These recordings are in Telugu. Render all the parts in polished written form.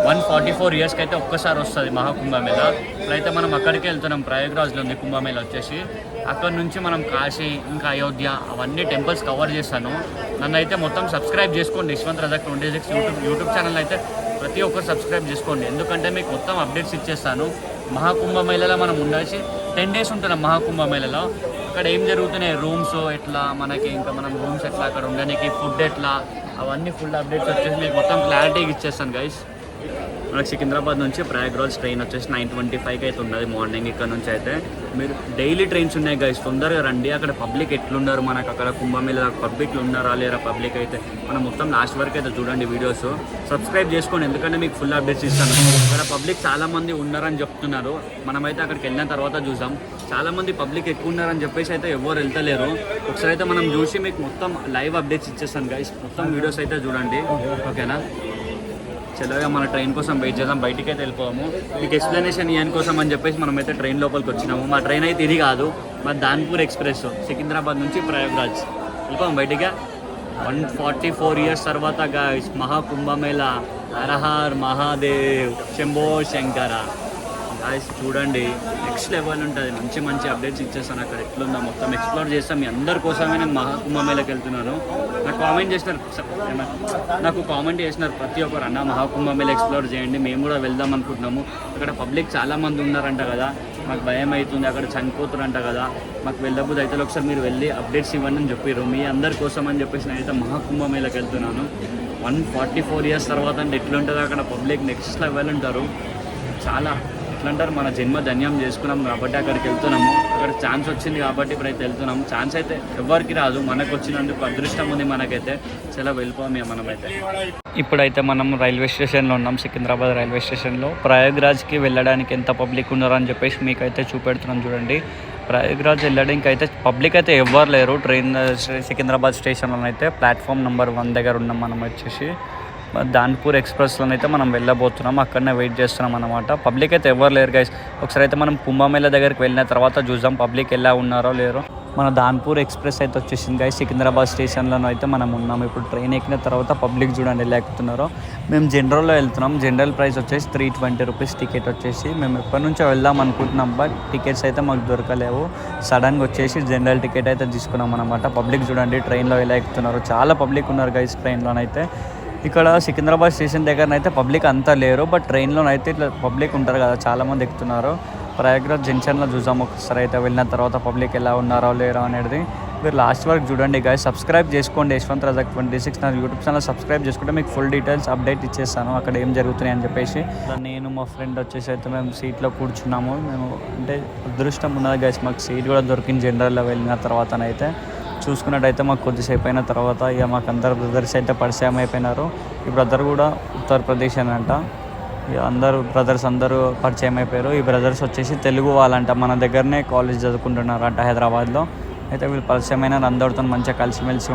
144 ఇయర్స్కి అయితే ఒక్కసారి వస్తుంది మహాకుంభమేళ. ఇప్పుడైతే మనం అక్కడికి వెళ్తున్నాం, ప్రయాగ్రాజ్లో ఉంది కుంభమేళ వచ్చేసి. అక్కడ నుంచి మనం కాశీ ఇంకా అయోధ్య అవన్నీ టెంపుల్స్ కవర్ చేస్తాను. నన్ను అయితే మొత్తం సబ్స్క్రైబ్ చేసుకోండి. యశ్వంత్ రజాక్ 26 యూట్యూబ్ ఛానల్ అయితే ప్రతి ఒక్కరు సబ్స్క్రైబ్ చేసుకోండి, ఎందుకంటే మీకు మొత్తం అప్డేట్స్ ఇచ్చేస్తాను. మహాకుంభమేళలో మనం ఉండాల్సి 10 days ఉంటున్నాం మహాకుంభమేళలో. అక్కడ ఏం జరుగుతున్నాయి, రూమ్స్ ఎట్లా మనకి, ఇంకా మనం రూమ్స్ ఎట్లా, అక్కడ ఉండడానికి ఫుడ్ ఎట్లా, అవన్నీ ఫుల్ అప్డేట్స్ వచ్చేసి మీకు మొత్తం క్లారిటీగా ఇచ్చేస్తాను గైస్. మనకి సికింద్రాబాద్ నుంచి ప్రయాగ్రాజ్ ట్రైన్ వచ్చేసి 9:25కి అయితే ఉన్నది మార్నింగ్. ఇక్కడ నుంచి అయితే మీరు డైలీ ట్రైన్స్ ఉన్నాయి గైస్, తొందరగా రండి. అక్కడ పబ్లిక్ ఎట్లున్నారు, మనకు అక్కడ కుంభమేళ పబ్లిక్లు ఉన్నారా లేరా, పబ్లిక్ అయితే మనం మొత్తం లాస్ట్ వరకు అయితే చూడండి వీడియోస్. సబ్స్క్రైబ్ చేసుకోండి, ఎందుకంటే మీకు ఫుల్ అప్డేట్స్ ఇస్తాను. అక్కడ పబ్లిక్ చాలామంది ఉన్నారని చెప్తున్నారు, మనమైతే అక్కడికి వెళ్ళిన తర్వాత చూసాం. చాలామంది పబ్లిక్ ఎక్కువ ఉన్నారని చెప్పేసి అయితే ఎవరు వెళ్తలేరు. ఒకసారి అయితే మనం చూసి మీకు మొత్తం లైవ్ అప్డేట్స్ ఇచ్చేస్తాను గైస్. మొత్తం వీడియోస్ అయితే చూడండి, ఓకేనా. చల్లగా మన ట్రైన్ కోసం వెయిట్ చేద్దాం, బయటికి అయితే వెళ్ళిపోము. మీకు ఎక్స్ప్లెనేషన్ ఇవ్వని కోసం అని చెప్పేసి మనమైతే ట్రైన్ లోపలికి వచ్చినాము. మా ట్రైన్ అయితే ఇది కాదు, మా దాన్పూర్ ఎక్స్ప్రెస్ సికింద్రాబాద్ నుంచి ప్రయాగ్రాజ్ వెళ్ళిపోము బయటిగా. 144 ఇయర్స్ తర్వాత గాయ్స్ మహాకుంభమేళ. హరహర్ మహాదేవ్, శంభో శంకర. గాయ్స్ చూడండి, నెక్స్ట్ లెవెల్ ఉంటుంది. మంచి మంచి అప్డేట్స్ ఇచ్చేస్తాను. అక్కడ ఎట్లుందో మొత్తం ఎక్స్ప్లోర్ చేస్తాం. మీ అందరి కోసమే నేను మహాకుంభమేళకి వెళ్తున్నాను. నాకు కామెంట్ చేసినారు ప్రతి ఒక్కరు, అన్న మహాకుంభమేళ ఎక్స్ప్లోర్ చేయండి, మేము కూడా వెళ్దాం అనుకుంటున్నాము. అక్కడ పబ్లిక్ చాలామంది ఉన్నారంట కదా, మాకు భయం అవుతుంది, అక్కడ చనిపోతారంట కదా, మాకు వెళ్ళబుద్ధి అయితే ఒకసారి మీరు వెళ్ళి అప్డేట్స్ ఇవ్వండి అని చెప్పారు. మీ అందరి కోసం అని చెప్పేసి నేనైతే మహాకుంభమేళకి వెళ్తున్నాను. 144 ఇయర్స్ తర్వాత అంటే ఎట్లుంటుందో అక్కడ పబ్లిక్ నెక్స్ట్ లెవెల్ ఉంటారు. చాలా ఎట్లంటారు, మన జన్మ ధన్యం చేసుకున్నాం కాబట్టి అక్కడికి వెళ్తున్నాము. అక్కడ ఛాన్స్ వచ్చింది కాబట్టి ఇప్పుడైతే వెళ్తున్నాము. ఛాన్స్ అయితే ఎవరికి రాదు, మనకు వచ్చినందుకు అదృష్టం ఉంది మనకైతే. చాలా వెళ్ళిపోయాము మనమైతే. ఇప్పుడైతే మనం రైల్వే స్టేషన్లో ఉన్నాం, సికింద్రాబాద్ రైల్వే స్టేషన్లో. ప్రయాగ్రాజ్కి వెళ్ళడానికి ఎంత పబ్లిక్ ఉన్నారని చెప్పేసి మీకైతే చూపెడుతున్నాం చూడండి. ప్రయాగ్రాజ్ వెళ్ళడానికి అయితే పబ్లిక్ అయితే ఎవ్వరు లేరు. ట్రైన్ సికింద్రాబాద్ స్టేషన్లో అయితే ప్లాట్ఫామ్ నెంబర్ 1 దగ్గర ఉన్నాం మనం వచ్చేసి. దాన్పూర్ ఎక్స్ప్రెస్లో అయితే మనం వెళ్ళబోతున్నాం, అక్కడనే వెయిట్ చేస్తున్నాం అనమాట. పబ్లిక్ అయితే ఎవరు లేరు గైస్. ఒకసారి అయితే మనం కుంభమేళ దగ్గరికి వెళ్ళిన తర్వాత చూద్దాం పబ్లిక్ ఎలా ఉన్నారో లేరో. మన దాన్పూర్ ఎక్స్ప్రెస్ అయితే వచ్చేసింది గైస్. సికింద్రాబాద్ స్టేషన్లో అయితే మనం ఉన్నాం. ఇప్పుడు ట్రైన్ ఎక్కిన తర్వాత పబ్లిక్ చూడండి ఎలా ఎక్కుతున్నారో. మేము జనరల్లో వెళ్తున్నాం. జనరల్ ప్రైస్ వచ్చేసి 320 రూపీస్ టికెట్ వచ్చేసి. మేము ఎప్పటి నుంచో వెళ్దాం అనుకుంటున్నాం, బట్ టికెట్స్ అయితే మాకు దొరకలేవు. సడన్గా వచ్చేసి జనరల్ టికెట్ అయితే తీసుకున్నాం అనమాట. పబ్లిక్ చూడండి ట్రైన్లో ఎలా ఎక్కుతున్నారు, చాలా పబ్లిక్ ఉన్నారు గైస్ ట్రైన్లోనైతే. ఇక్కడ సికింద్రాబాద్ స్టేషన్ దగ్గరనైతే పబ్లిక్ అంతా లేరు, బట్ ట్రైన్లోనైతే ఇట్లా పబ్లిక్ ఉంటారు కదా, చాలామంది ఎక్కుతున్నారు. ప్రయాగ్రాజ్ జంక్షన్లో చూసాము ఒకసారి అయితే వెళ్ళిన తర్వాత పబ్లిక్ ఎలా ఉన్నారో లేరో అనేది. మీరు లాస్ట్ వరకు చూడండి గైస్. సబ్స్క్రైబ్ చేసుకోండి యశ్వంత్ రజాక్ 26 నా యూట్యూబ్ ఛానల్ సబ్స్క్రైబ్ చేసుకుంటే మీకు ఫుల్ డీటెయిల్స్ అప్డేట్ ఇచ్చేస్తాను అక్కడ ఏం జరుగుతున్నాయి అని చెప్పేసి. నేను మా ఫ్రెండ్ వచ్చేసి అయితే మేము సీట్లో కూర్చున్నాము. మేము అంటే అదృష్టం ఉన్నది గైస్, మాకు సీట్ కూడా దొరికింది జనరల్లో వెళ్ళిన తర్వాతనైతే. చూసుకున్నట్టయితే మాకు కొద్దిసేపు అయిన తర్వాత ఇక మాకు అందరు బ్రదర్స్ అయితే పరిచయం అయిపోయినారు. ఈ బ్రదర్ కూడా ఉత్తరప్రదేశ్ అని అంట. ఇక అందరూ బ్రదర్స్ అందరూ పరిచయం అయిపోయారు. ఈ బ్రదర్స్ వచ్చేసి తెలుగు వాళ్ళంట, మన దగ్గరనే కాలేజ్ చదువుకుంటున్నారంట హైదరాబాద్లో. అయితే వీళ్ళు పరిచయమైన అందరితో మంచిగా కలిసిమెలిసి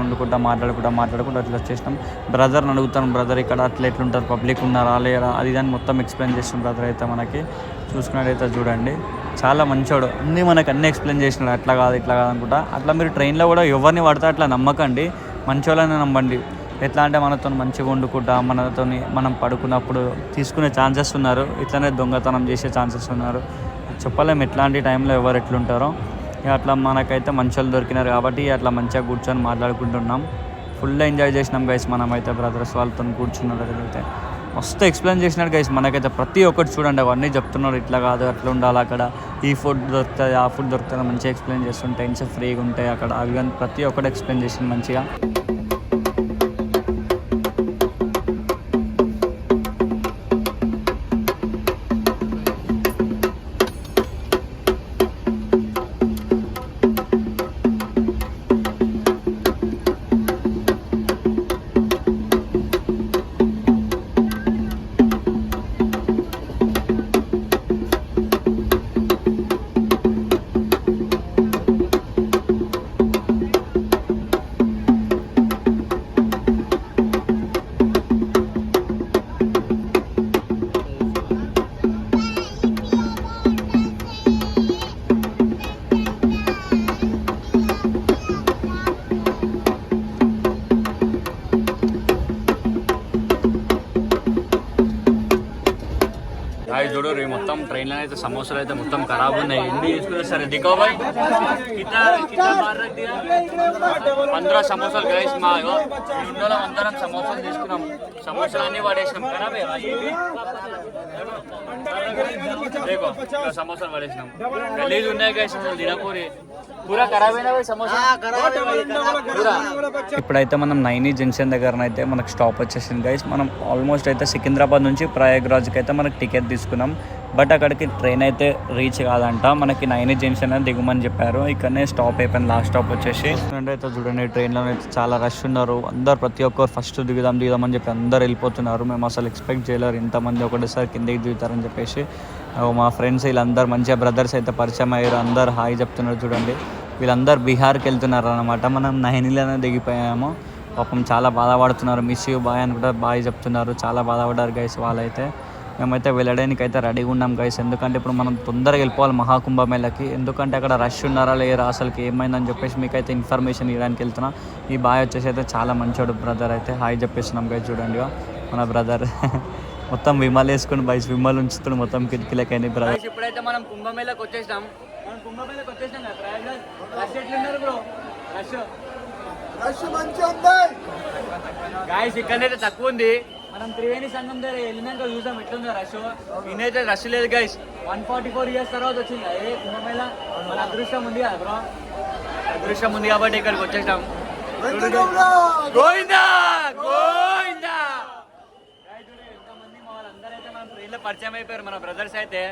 మాట్లాడుకుంటూ అట్లా వచ్చేసినాం. బ్రదర్ని అడుగుతాను, బ్రదర్ ఇక్కడ అట్లా ఎట్లుంటారు, పబ్లిక్ ఉన్నారా లేరా అది దాన్ని మొత్తం ఎక్స్ప్లెయిన్ చేసిన బ్రదర్ అయితే మనకి. చూసుకున్నట్టయితే చూడండి చాలా మంచోడు, మనకు అన్నీ ఎక్స్ప్లెయిన్ చేసినాడు. అట్లా కాదు ఇట్లా కాదు అనుకుంటా. అట్లా మీరు ట్రైన్లో కూడా ఎవరిని పడితే అట్లా నమ్మకండి, మంచోళ్ళని నమ్మండి. ఎట్లా అంటే మనతో మంచిగా వండుకుంటా, మనతో మనం పడుకున్నప్పుడు తీసుకునే ఛాన్సెస్ ఉన్నారు, ఇట్లనే దొంగతనం చేసే ఛాన్సెస్ ఉన్నారు. చెప్పలేము ఎట్లాంటి టైంలో ఎవరు ఎట్లుంటారో. అట్లా మనకైతే మంచోళ్ళు దొరికినారు కాబట్టి అట్లా మంచిగా కూర్చొని మాట్లాడుకుంటున్నాం. ఫుల్ ఎంజాయ్ చేసినాం గైస్ మనమైతే. బ్రదర్స్ వాళ్ళతో కూర్చున్నారు అయితే మస్తు ఎక్స్ప్లెయిన్ చేసినాడు గైస్ మనకైతే. ప్రతి ఒక్కటి చూడండి అవన్నీ చెప్తున్నారు, ఇట్లా కాదు అట్లా ఉండాలి, అక్కడ ఈ ఫుడ్ దొరుకుతుంది ఆ ఫుడ్ దొరుకుతుంది మంచిగా ఎక్స్ప్లెయిన్ చేస్తుంటే ట్రైన్స్ ఫ్రీగా ఉంటాయి అక్కడ అవి కానీ ప్రతి ఒక్కటి ఎక్స్ప్లెయిన్ చేసింది మంచిగా. गाइस చూడు రే మొత్తం ట్రైన్ లో అయితే సమోసాలు అయితే మొత్తం ఖరాబ్ ఉన్నాయి. ఎన్ని తీసుకున్నారు సరే దిఖో భాయ్ कितना कितना मार रख दिया 15 సమోసాలు गाइस మా ఇందులో అందరం సమోసాలు తీసుకున్నాం. సమోసాలు అన్ని పడేసాం ఖరాబ్ అయ్యాయి. देखो సమోసాలు పడేసాం గలీజ్ ఉన్నాయి गाइस అసలు దినపూరి పూరా ఖరాబ్ అయినా సమోసా పూరా. ఇప్పుడైతే మనం నైనీ జంక్షన్ దగ్గర అయితే మనకు స్టాప్ వచ్చేసింది గైస్. మనం ఆల్మోస్ట్ అయితే సికింద్రాబాద్ నుంచి ప్రయాగ్రాజ్కి అయితే మనకు టికెట్ తీసుకున్నాం. బట్ అక్కడికి ట్రైన్ అయితే రీచ్ కాదంట, మనకి నైనీ జంక్షన్ అని దిగమని చెప్పారు. ఇక్కడనే స్టాప్ అయిపోయింది, లాస్ట్ స్టాప్ వచ్చేసి. అయితే చూడండి ట్రైన్లో అయితే చాలా రష్ ఉన్నారు అందరు, ప్రతి ఒక్కరు ఫస్ట్ దిగుదామని చెప్పి అందరు వెళ్ళిపోతున్నారు. మేము అసలు ఎక్స్పెక్ట్ చేయలేరు ఇంతమంది ఒకటేసారి కిందకి దిగుతారని చెప్పేసి. మా ఫ్రెండ్స్ వీళ్ళందరూ మంచిగా బ్రదర్స్ అయితే పరిచయం అయ్యారు, అందరు హాయ్ చెప్తున్నారు. చూడండి వీళ్ళందరూ బీహార్కి వెళ్తున్నారు అనమాట. మనం నైనీలోనే దిగిపోయాము. పాపం చాలా బాధపడుతున్నారు, మిస్ యూ బాయ్ అని కూడా బాయ్ చెప్తున్నారు. చాలా బాధపడ్డారు గైస్ వాళ్ళైతే. మేమైతే వెళ్ళడానికి అయితే రెడీగా ఉన్నాం గైస్, ఎందుకంటే ఇప్పుడు మనం తొందరగా వెళ్ళిపోవాలి మహాకుంభమేళకి. ఎందుకంటే అక్కడ రష్ ఉన్నారా లేరా అసలుకి ఏమైందని చెప్పేసి మీకైతే ఇన్ఫర్మేషన్ ఇవ్వడానికి వెళ్తున్నా. ఈ బాయ్ వచ్చేసి అయితే చాలా మంచోడు బ్రదర్, అయితే హాయ్ చెప్పేస్తున్నాం గైస్. చూడండి మన బ్రదర్ మొత్తం విమల్ వేసుకుని బైస్ విమల్ ఉంచుతుడు మొత్తం కిటికీలకైనా బ్రదర్. ఇప్పుడైతే మనం కుంభమేళకి వచ్చేసాం. మనం కుంభమేళకి వచ్చేసాం కదా. రష్ ఎట్లున్నారు బ్రో? రష్ మంచిగా ఉంది గాయస్. ఇక్కడైతే తక్కువ ఉంది. మనం త్రివేణి సంఘం దగ్గర వెళ్ళినాక చూసాం ఎట్లుందో రష్. నేనైతే రష్ లేదు గైస్. 144 years తర్వాత వచ్చింది అదే కుంభమేళ. మన అదృష్టం ఉంది కదా బ్రో, అదృష్టం ఉంది కాబట్టి ఇక్కడికి వచ్చేసాం. గోవిందా గోవిందా. ఎంతమంది మా వాళ్ళందరూ అయితే మనం ట్రైన్లో పరిచయం అయిపోయారు. మన బ్రదర్స్ అయితే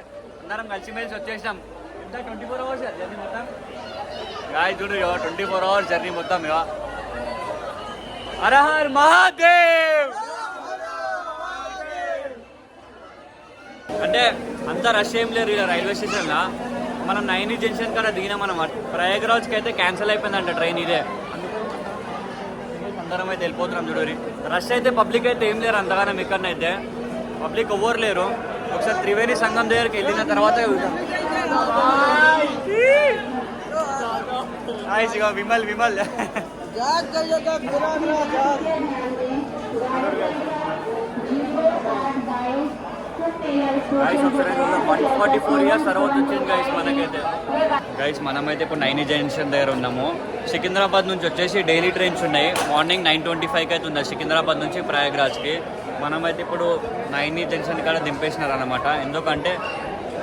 అందరం కలిసిమెలిసి వచ్చేసాం. ఎంత 24 hours జర్నీ మొత్తం గాయస్. చూడు 24 hours జర్నీ మొత్తం. హర హర్ మహాదేవ్. అంటే అంత రష్ ఏం లేరు ఇలా రైల్వే స్టేషన్లో. మనం నైనీ జంక్షన్ కాడ దిగినా మనం ప్రయాగ్రాజ్కి అయితే క్యాన్సిల్ అయిపోయిందంట ట్రైన్. ఇదే అందరం అయితే వెళ్ళిపోతున్నాం. చూడరి రష్ అయితే పబ్లిక్ అయితే ఏం లేరు అంతగానం. ఇక్కడనైతే పబ్లిక్ ఎవ్వరు లేరు. ఒకసారి త్రివేణి సంఘం దగ్గరికి వెళ్ళిన తర్వాత విమల్ విమల్ 144 years తర్వాత వచ్చింది గైస్ మనకైతే. గైస్ మనమైతే ఇప్పుడు నైనీ జంక్షన్ దగ్గర ఉన్నాము. సికింద్రాబాద్ నుంచి వచ్చేసి డైలీ ట్రైన్స్ ఉన్నాయి. మార్నింగ్ 9:25కి అయితే ఉంది సికింద్రాబాద్ నుంచి ప్రయాగ్రాజ్కి. మనమైతే ఇప్పుడు నైనీ జంక్షన్ కాడ దింపేసినారు అనమాట. ఎందుకంటే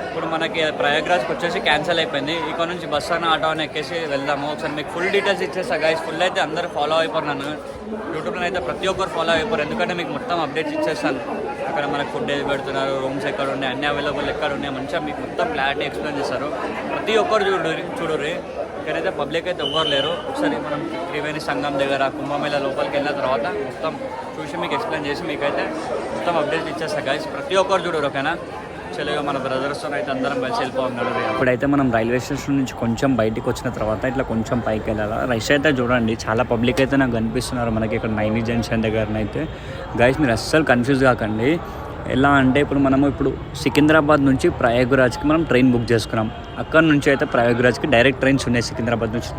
ఇప్పుడు మనకి ప్రయాగ్రాజ్కి వచ్చేసి క్యాన్సిల్ అయిపోయింది. ఇక్కడ నుంచి బస్ అన్న ఆటో అని ఎక్కేసి వెళ్దాము. ఒకసారి మీకు ఫుల్ డీటెయిల్స్ ఇచ్చేస్తా గైస్. ఫుల్ అయితే అందరూ ఫాలో అయిపోరు నన్ను యూట్యూబ్లో అయితే ప్రతి ఒక్కరు ఫాలో అయిపోరు, ఎందుకంటే మీకు మొత్తం అప్డేట్స్ ఇచ్చేస్తాను. అక్కడ మనకు ఫుడ్ ఏది పెడుతున్నారు, రూమ్స్ ఎక్కడ ఉన్నాయి, అన్ని అవైలబుల్ ఎక్కడ ఉన్నాయి, మంచిగా మీకు మొత్తం క్లారిటీ ఎక్స్ప్లెయిన్ చేస్తారు. ప్రతి ఒక్కరు చూడరు. ఇక్కడైతే పబ్లిక్ అయితే ఎవ్వరు లేరు. ఒకసారి మనం త్రివేణి సంఘం దగ్గర కుంభమేళ లోపలికి వెళ్ళిన తర్వాత మొత్తం చూసి మీకు ఎక్స్ప్లెయిన్ చేసి మీకైతే మొత్తం అప్డేట్స్ ఇచ్చేస్తాను గైస్. ప్రతి ఒక్కరు చూడరు ఓకేనా. చలిగా మన బ్రదర్స్తో అయితే అందరం కలిసి వెళ్ళిపోతున్నాడు. ఇప్పుడైతే మనం రైల్వే స్టేషన్ నుంచి కొంచెం బయటికి వచ్చిన తర్వాత ఇట్లా కొంచెం పైకి వెళ్ళాలి. రష్ అయితే చూడండి చాలా పబ్లిక్ అయితే నాకు కనిపిస్తున్నారు మనకి ఇక్కడ నైనీ జంక్షన్ దగ్గరనైతే. గైస్ మీరు అస్సలు కన్ఫ్యూజ్ కాకండి. ఎలా అంటే ఇప్పుడు సికింద్రాబాద్ నుంచి ప్రయాగ్రాజ్కి మనం ట్రైన్ బుక్ చేసుకున్నాం. అక్కడ నుంచి అయితే ప్రయాగ్రాజ్కి డైరెక్ట్ ట్రైన్స్ ఉన్నాయి. సికింద్రాబాద్ నుంచి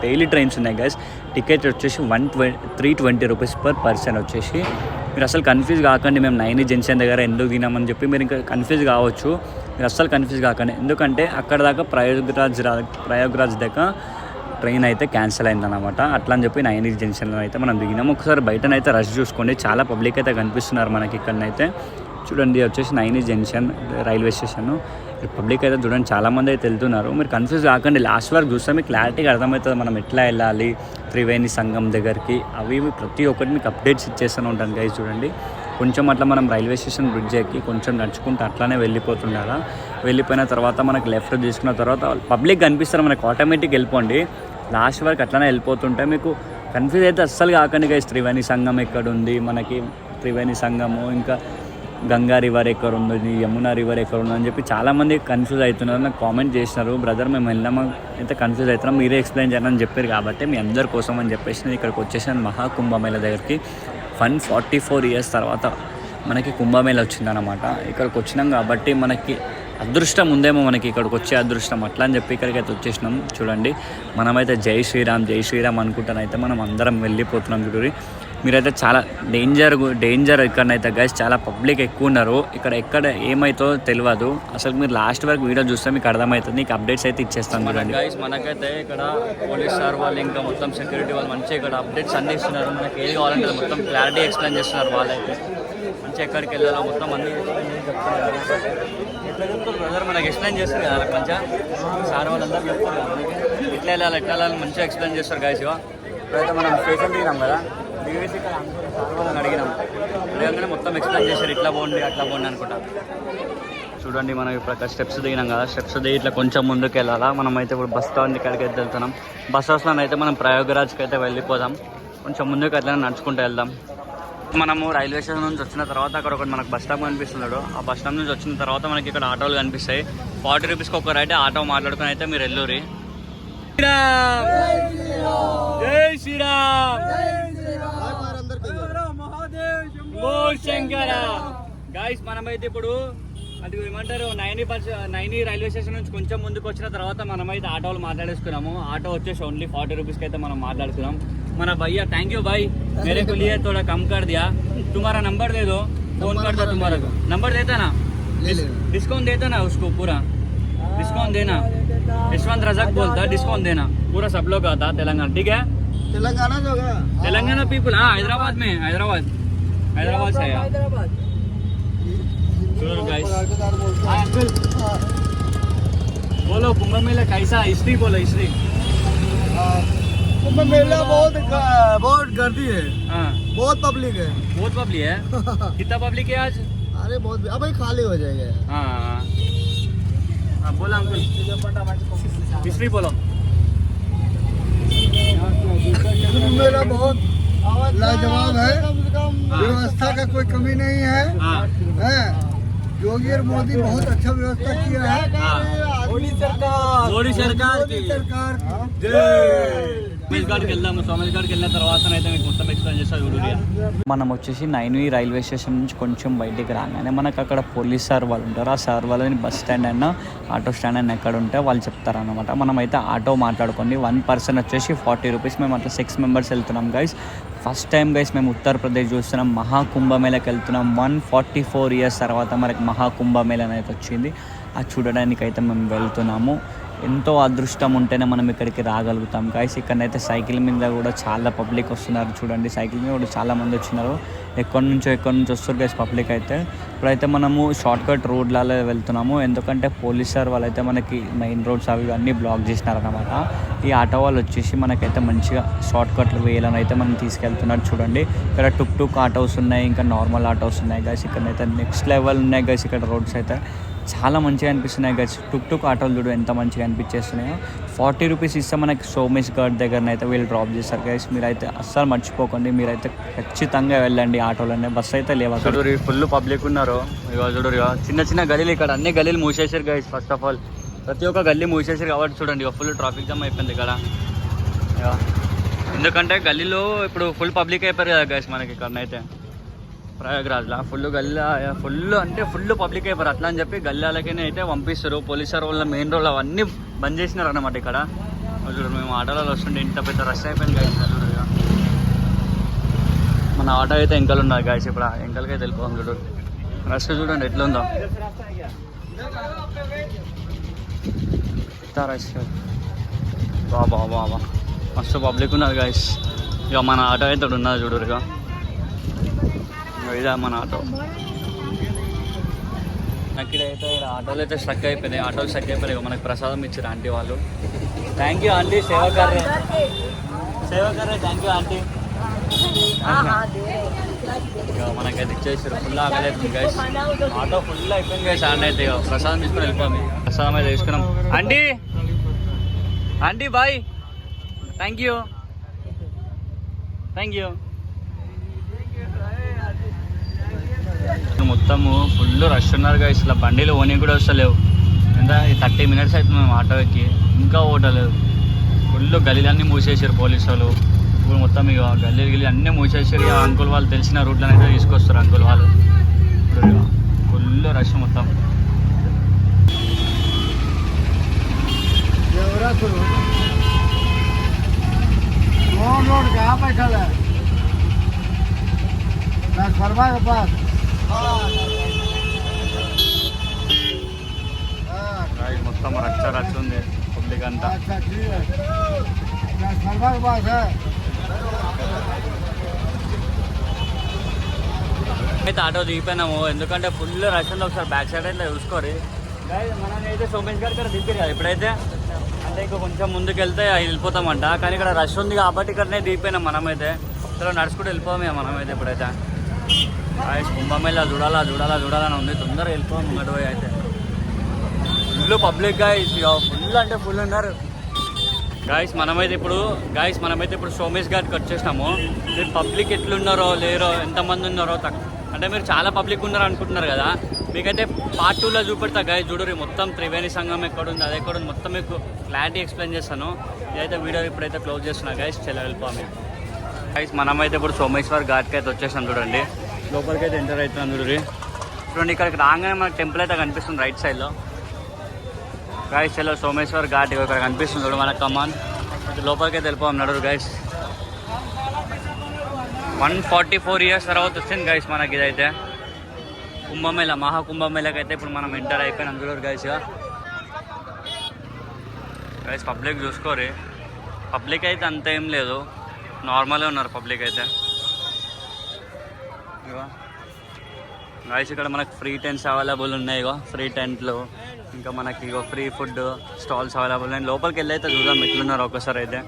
డైలీ ట్రైన్స్ ఉన్నాయి గైస్. టికెట్ వచ్చేసి 320 రూపీస్ పర్ పర్సన్ వచ్చేసి. మీరు అసలు కన్ఫ్యూజ్ కాకండి. మేము నైనీ జంక్షన్ దగ్గర ఎందుకు తినామని చెప్పి మీరు ఇంకా కన్ఫ్యూజ్ కావచ్చు. మీరు అస్సలు కన్ఫ్యూజ్ కాకండి, ఎందుకంటే అక్కడ దాకా ప్రయాగ్రాజ్ దాకా ట్రైన్ అయితే క్యాన్సిల్ అయిందన్నమాట. అట్లా అని చెప్పి నైనీ జంక్షన్లో అయితే మనం దిగినాము. ఒకసారి బయటనైతే రష్ చూసుకోండి, చాలా పబ్లిక్ అయితే కనిపిస్తున్నారు మనకి ఇక్కడనైతే. చూడండి వచ్చేసి Naini junction railway station. Public అయితే చూడండి చాలామంది అయితే వెళ్తున్నారు. మీరు కన్ఫ్యూజ్ కాకండి, లాస్ట్ వరకు చూస్తే మీకు క్లారిటీగా అర్థమవుతుంది మనం ఎట్లా వెళ్ళాలి త్రివేణి సంఘం దగ్గరికి. అవి ప్రతి ఒక్కటి మీకు అప్డేట్స్ ఇచ్చేస్తూనే ఉంటాను గైస్. చూడండి కొంచెం అట్లా మనం రైల్వే స్టేషన్ బ్రిడ్జ్ ఎక్కి కొంచెం నడుచుకుంటూ అట్లానే వెళ్ళిపోతుండాలా. వెళ్ళిపోయిన తర్వాత మనకు లెఫ్ట్ తీసుకున్న తర్వాత పబ్లిక్ కనిపిస్తారు మనకు, ఆటోమేటిక్ వెళ్ళిపోండి. లాస్ట్ వరకు అట్లానే వెళ్ళిపోతుంటే మీకు కన్ఫ్యూజ్ అయితే అస్సలు కాకండి గైస్. త్రివేణి సంఘం ఎక్కడ ఉంది మనకి, త్రివేణి సంఘము ఇంకా గంగా రివర్ ఎక్కడ ఉంది, యమునా రివర్ ఎక్కడ ఉంది అని చెప్పి చాలామంది కన్ఫ్యూజ్ అవుతున్నారు. నాకు కామెంట్ చేసినారు, బ్రదర్ మేము వెళ్ళామా అయితే కన్ఫ్యూజ్ అవుతున్నాం, మీరే ఎక్స్ప్లెయిన్ చేయాలని చెప్పారు కాబట్టి మీ అందరి కోసం అని చెప్పేసి నేను ఇక్కడికి వచ్చేసాను మహాకుంభమేళ దగ్గరికి. 144 years తర్వాత మనకి కుంభమేళ వచ్చిందనమాట. ఇక్కడికి వచ్చినాం కాబట్టి మనకి అదృష్టం ఉందేమో, మనకి ఇక్కడికి వచ్చే అదృష్టం అట్లా అని చెప్పి ఇక్కడికి అయితే వచ్చేసినాం. చూడండి మనమైతే జై శ్రీరామ్ జై శ్రీరామ్ అనుకుంటానైతే మనం అందరం వెళ్ళిపోతున్నాం. చూడండి మీరైతే చాలా డేంజర్ ఇక్కడనైతే గైస్, చాలా పబ్లిక్ ఎక్కువ ఉన్నారు ఎక్కడ ఏమైతో తెలియదు. అసలు మీరు లాస్ట్ వరకు వీడియో చూస్తే మీకు అర్థమవుతుంది. నీకు అప్డేట్స్ అయితే ఇచ్చేస్తాను చూడండి గైస్. మనకైతే ఇక్కడ పోలీస్ సార్ వాళ్ళు ఇంకా మొత్తం సెక్యూరిటీ వాళ్ళు మంచిగా ఇక్కడ అప్డేట్స్ అన్నీ ఇస్తున్నారు. మనకి ఏది కావాలంటే మొత్తం క్లారిటీ ఎక్స్ప్లెయిన్ చేస్తున్నారు. వాళ్ళైతే మంచిగా ఎక్కడికి వెళ్ళాలో మొత్తం అన్నీ ఎక్స్ప్లెయిన్ చేసి చెప్తున్నారు. ఎట్లా చెప్తారు బ్రదర్, మనకి ఎక్స్ప్లెయిన్ చేస్తారు కదా మంచిగా సార్ వాళ్ళందరూ చెప్తారు కదా మనకి ఎట్లా వెళ్ళాలి మంచిగా ఎక్స్ప్లెయిన్ చేస్తారు గైస్. ఇప్పుడైతే మనం స్టేషన్ దిగినాం కదా, దిగేసి ఇక్కడ సార్ వాళ్ళని అడిగినాం. అడగగానే మొత్తం ఎక్స్ప్లెయిన్ చేశారు, ఇట్లా పోండి అట్లా పోండి అనుకుంటా. చూడండి మనం ఇప్పుడు అక్కడ స్టెప్స్ దిగినాం కదా, స్టెప్స్ దిగి ఇట్లా కొంచెం ముందుకు వెళ్ళాలా. మనం అయితే ఇప్పుడు బస్ స్టాండ్ ఇక్కడికి అయితే వెళ్తున్నాం. బస్ హౌస్లో అయితే మనం ప్రయాగరాజ్కి అయితే వెళ్ళిపోదాం. కొంచెం ముందుకు అట్లా నడుచుకుంటూ వెళ్దాం. మనము రైల్వే స్టేషన్ నుంచి వచ్చిన తర్వాత అక్కడ ఒకటి మనకు బస్ స్టాప్ కనిపిస్తున్నాడు. ఆ బస్ స్టాప్ నుంచి వచ్చిన తర్వాత మనకి ఇక్కడ ఆటోలు కనిపిస్తాయి. 40 రూపీస్కి ఒక రైట్ ఆటో మాట్లాడుకుని అయితే మీరు వెళ్ళూరి. జై శ్రీరామ్, శంకర గాయస్. మనమైతే ఇప్పుడు అది ఏమంటారు నైని రైల్వే స్టేషన్ నుంచి కొంచెం ముందుకు వచ్చిన తర్వాత మనమైతే ఆటోలు మాట్లాడేసుకున్నాము. ఆటో వచ్చేసి ఓన్లీ 40 రూపీస్కి అయితే మనం మాట్లాడుకున్నాం. మన भैया थैंक यू भाई, मेरे को लिए थोड़ा कम कर दिया. तुम्हारा नंबर दे दो, फोन कर दो. तुम्हारा को नंबर देता ना, डिस्काउंट देता ना उसको, पूरा डिस्काउंट देना. यशवंत रजक बोलता, डिस्काउंट देना पूरा सब लोग आता तेलंगाना. ठीक है, तेलंगाना पीपल. हाँ, हैदराबाद में, हैदराबाद से आया. बोलो कुंभ मेला कैसा, हिस्ट्री बोलो, हिस्ट्री. कुंभ मेला बहुत गर्दी है. हाँ, बहुत पब्लिक है. कितना पब्लिक है आज? अरे बहुत, अब ही खाली हो जाएगा. हाँ बोला अंकल, हिस्ट्री बोलो. कुंभ मेला बहुत लाजवाब है. व्यवस्था का कोई कमी नहीं है. योगी और मोदी बहुत अच्छा व्यवस्था किया है. मोदी सरकार की వెళ్ళిన తర్వాత అయితే మీకు మొత్తం ఎక్స్ప్లెయిన్ చేస్తా. మనం వచ్చేసి నైన్వి రైల్వే స్టేషన్ నుంచి కొంచెం బయటికి రాగానే మనకు అక్కడ పోలీస్ సార్ వాళ్ళు ఉంటారు. ఆ సార్ వాళ్ళని బస్ స్టాండ్ అయినా ఆటో స్టాండ్ అయినా ఎక్కడ ఉంటే వాళ్ళు చెప్తారనమాట. మనం అయితే ఆటో మాట్లాడుకోండి. 1 పర్సన్ వచ్చేసి 40 రూపీస్. మేము అట్లా 6 మెంబర్స్ వెళ్తున్నాం గైస్. ఫస్ట్ టైం గైస్ మేము ఉత్తరప్రదేశ్ చూస్తున్నాం. మహాకుంభమేళకి వెళ్తున్నాం. 144 ఇయర్స్ తర్వాత మనకి మహాకుంభమేళ అనేది వచ్చింది. అది చూడడానికి అయితే మేము వెళ్తున్నాము. ఎంతో అదృష్టం ఉంటేనే మనం ఇక్కడికి రాగలుగుతాం గైస్. ఇక్కడైతే సైకిల్ మీద కూడా చాలా పబ్లిక్ వస్తున్నారు. చూడండి, సైకిల్ మీద కూడా చాలామంది వచ్చినారు. ఎక్కడి నుంచి వస్తారు గైస్ పబ్లిక్ అయితే. ఇప్పుడైతే మనము షార్ట్కట్ రోడ్లలో వెళ్తున్నాము. ఎందుకంటే పోలీస్ సార్ వాళ్ళైతే మనకి మెయిన్ రోడ్స్ అవి అన్నీ బ్లాక్ చేసినారనమాట. ఈ ఆటో వాళ్ళు వచ్చేసి మనకైతే మంచిగా షార్ట్కట్లు వేయాలని అయితే మనం తీసుకెళ్తున్నారు. చూడండి, ఇక్కడ టుక్ ఆటోస్ ఉన్నాయి, ఇంకా నార్మల్ ఆటోస్ ఉన్నాయి గైస్. ఇక్కడైతే నెక్స్ట్ లెవెల్ ఉన్నాయి గైస్. ఇక్కడ రోడ్స్ అయితే చాలా మంచిగా అనిపిస్తున్నాయి గైస్. టుక్ ఆటోలు చూడు ఎంత మంచిగా అనిపించేస్తున్నాయో. 40 రూపీస్ ఇస్తే మనకి సోమేష్ ఘాట్ దగ్గరనైతే వీళ్ళు డ్రాప్ చేస్తారు గైస్. మీరైతే అస్సలు మర్చిపోకండి, మీరైతే ఖచ్చితంగా వెళ్ళండి ఆటోలోనే. బస్సు అయితే లేవు. చూడు ఫుల్ పబ్లిక్ ఉన్నారు. ఇక చూడు చిన్న గలీలు, ఇక్కడ అన్ని గలీలు మూసేసారు గైస్. ఫస్ట్ ఆఫ్ ఆల్ ప్రతి ఒక్క గల్లీ మూసేసారు కాబట్టి చూడండి ఇక ఫుల్ ట్రాఫిక్ జామ్ అయిపోయింది ఇక్కడ. ఎందుకంటే గల్లీలో ఇప్పుడు ఫుల్ పబ్లిక్ అయిపోయారు కదా గైస్ మనకి ఇక్కడనైతే ప్రయాగరాజ్లో. ఫుల్ పబ్లిక్ అయిపోయారు. అట్లా అని చెప్పి గల్లాలకైనా అయితే పంపిస్తారు. పోలీసార్ వాళ్ళ మెయిన్ రోడ్ అవన్నీ బంద్ చేసినారు అన్నమాట ఇక్కడ. చూడు మేము ఆటోలలో వస్తుంటే ఇంత పెద్ద రష్ అయిపోయింది గాయస్. చూడు మన ఆటో అయితే ఎంకలు ఉన్నారు గాయస్. ఇప్పుడు ఎంకలకైతే వెళ్ళిపోతాం. చూడు రష్ చూడండి ఎట్లా ఉందో. ఎంత రష్, బాబా మస్తు పబ్లిక్ ఉన్నారు గాయస్. ఇక మన ఆటో అయితే ఉన్నది చూడు. ఇదా మన ఆటో. నాకు ఇక్కడైతే ఆటోలు అయితే స్ట్రక్ అయిపోయినాయి. ఆటోలు స్ట్రక్ అయిపోయినాయి. మనకు ప్రసాదం ఇచ్చారు ఆంటీ వాళ్ళు. థ్యాంక్ యూ ఆంటీ, సేవ కర్రే థ్యాంక్ యూ ఆంటీ. ఇక మనకైతే ఇచ్చేసారు. ఫుల్ ఆగలేదు గైస్. ఆటో ఫుల్ అయిపోయింది గైస్. ఆంటీ అయితే ఇక ప్రసాదం తీసుకుని వెళ్ళిపోయింది. ప్రసాదం అయితే తీసుకున్నాం. Aunty bye, thank you. మొత్తము ఫుల్ రష్ ఉన్నారు గైస్. ఇలా బండిలు ఓనీ కూడా వస్తలేవు. ఎంత 30 మినిట్స్ అవుతుంది మేము ఆటో ఎక్కి, ఇంకా ఓటలేదు. ఫుల్ గలీలన్నీ మూసేసారు పోలీసు వాళ్ళు. ఇప్పుడు మొత్తం ఇక గల్లీ అన్నీ మూసేసారు. ఇక అంకుల్ వాళ్ళు తెలిసిన రూట్లను అయితే తీసుకొస్తారు అంకుల్ వాళ్ళు. ఇప్పుడు ఫుల్ రష్ మొత్తం. दरबार के पास गाइस మొత్తం రచ్చ రచ్చ ఉంది పబ్లిక్ అంతా. अच्छा ठीक है दरबार के पास है అయితే ఆటో దిగిపోయినాము ఎందుకంటే ఫుల్ రష్ ఉంది. ఒకసారి బ్యాక్ సైడ్ అయితే చూసుకోరు. మనం అయితే సోమేష్ గారి ఇక్కడ దిగిపోయారు కదా ఇప్పుడైతే, అంటే ఇంకా కొంచెం ముందుకు వెళ్తే వెళ్ళిపోతామంట, కానీ ఇక్కడ రష్ ఉంది కాబట్టి ఇక్కడనే దిగిపోయినాం మనమైతే. ఇక్కడ నడుచుకుంటూ వెళ్ళిపోయాము ఇక మనమైతే ఇప్పుడైతే. కుంభమేళ చూడాలని ఉంది, తొందరగా వెళ్ళిపోయాము ముంగట పోయి అయితే. ఫుల్ పబ్లిక్ గాయస్, ఫుల్ అంటే ఫుల్ ఉన్నారు గాయస్. మనమైతే ఇప్పుడు సోమేష్ ఘాట్కి వచ్చేసినాము. మీరు పబ్లిక్ ఎట్లున్నారో లేరో, ఎంతమంది ఉన్నారో అంటే మీరు చాలా పబ్లిక్ ఉన్నారు అనుకుంటున్నారు కదా, మీకైతే పార్ట్ 2లో చూపెడతా గాయస్. చూడరు మొత్తం త్రివేణి సంఘం ఎక్కడుంది, అది ఎక్కడుంది మొత్తం మీకు క్లారిటీ ఎక్స్ప్లెయిన్ చేస్తాను. ఇదైతే వీడియో ఇప్పుడైతే క్లోజ్ చేస్తున్నా గాయస్. వెళ్ళిపోయాము గాయస్. మనమైతే ఇప్పుడు సోమేశ్వర్ ఘాట్కి అయితే వచ్చేసాం చూడండి. లోపలికి అయితే ఎంటర్ అవుతున్నాం చూడండి. ఇక్కడికి రాగానే మనకు టెంపుల్ అయితే కనిపిస్తుంది రైట్ సైడ్లో గాయస్. సోమేశ్వర్ ఘాట్ ఇక్కడ కనిపిస్తుంది చూడు మనకు. కమాన్ లోపలికి అయితే వెళ్ళిపోయాం నడురు గాయస్. 144 years తర్వాత వచ్చింది గాయస్ మనకి ఇదైతే కుంభమేళ, మహాకుంభమేళకి అయితే ఇప్పుడు మనం ఎంటర్ అయిపోయినాం చూడరు గాయస్గా. గాయస్ పబ్లిక్ చూసుకోరు, పబ్లిక్ అయితే అంత ఏం లేదు, నార్మల్గా ఉన్నారు పబ్లిక్ అయితే. గాయస్ ఇక్కడ మనకు ఫ్రీ టెంట్స్ అవైలబుల్ ఉన్నాయి, ఇగో ఫ్రీ టెంట్లు, ఇంకా మనకి ఇగో ఫ్రీ ఫుడ్ స్టాల్స్ అవైలబుల్ ఉన్నాయి. లోపలికి వెళ్ళి అయితే చూద్దాం ఎట్లున్నారు ఒకసారి అయితే.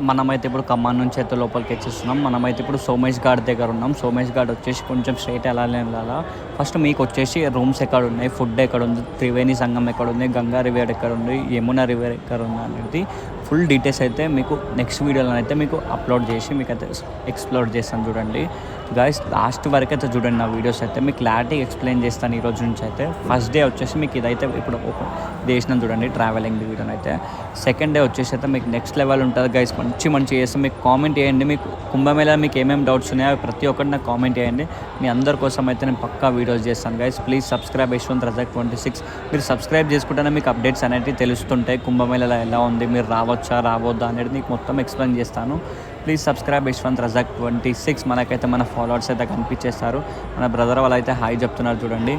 మనమైతే ఇప్పుడు ఖమ్మం నుంచి అయితే లోపలికి వచ్చేస్తున్నాం. మనమైతే ఇప్పుడు సోమేష్ ఘాట్ దగ్గర ఉన్నాం. సోమేష్ ఘాట్ వచ్చేసి కొంచెం స్ట్రైట్ వెళ్ళాలి. ఫస్ట్ మీకు వచ్చేసి రూమ్స్ ఎక్కడ ఉన్నాయి, ఫుడ్ ఎక్కడ ఉంది, త్రివేణి సంఘం ఎక్కడ ఉంది, గంగా రివర్ ఎక్కడ ఉంది, యమునా రివర్ ఎక్కడ ఉంది అనేది ఫుల్ డీటెయిల్స్ అయితే మీకు నెక్స్ట్ వీడియోలో అయితే మీకు అప్లోడ్ చేసి మీకు అయితే ఎక్స్ప్లోర్ చేస్తాను చూడండి గాయస్. లాస్ట్ వరకు అయితే చూడండి నా వీడియోస్ అయితే మీకు క్లారిటీ ఎక్స్ప్లెయిన్ చేస్తాను ఈ రోజు నుంచి అయితే. ఫస్ట్ డే వచ్చేసి మీకు ఇదైతే ఇప్పుడు చేసినాం చూడండి ట్రావెలింగ్ వీడియోని అయితే. సెకండ్ డే వచ్చేసి అయితే మీకు నెక్స్ట్ లెవెల్ ఉంటుంది గైస్. మంచి చేస్తే మీకు కామెంట్ చేయండి, మీకు కుంభమేళ మీకు ఏమేమి డౌట్స్ ఉన్నాయో ప్రతి ఒక్కటి నాకు కామెంట్ చేయండి. మీ అందరి కోసం అయితే నేను పక్కా వీడియోస్ చేస్తాను guys. Please subscribe Yashwant Razak 26. మీరు సబ్స్క్రైబ్ చేసుకుంటేనే మీకు అప్డేట్స్ అనేవి తెలుస్తుంటాయి. కుంభమేళ ఎలా ఉంది, మీరు రావచ్చా రావద్దా అనేది మీకు మొత్తం ఎక్స్ప్లెయిన్ చేస్తాను. Please subscribe Yashwant Razak 26. మనకైతే మన ఫాలోవర్స్ అయితే కనిపించేస్తారు. మన బ్రదర్ వాళ్ళు అయితే హాయ్ చెప్తున్నారు చూడండి.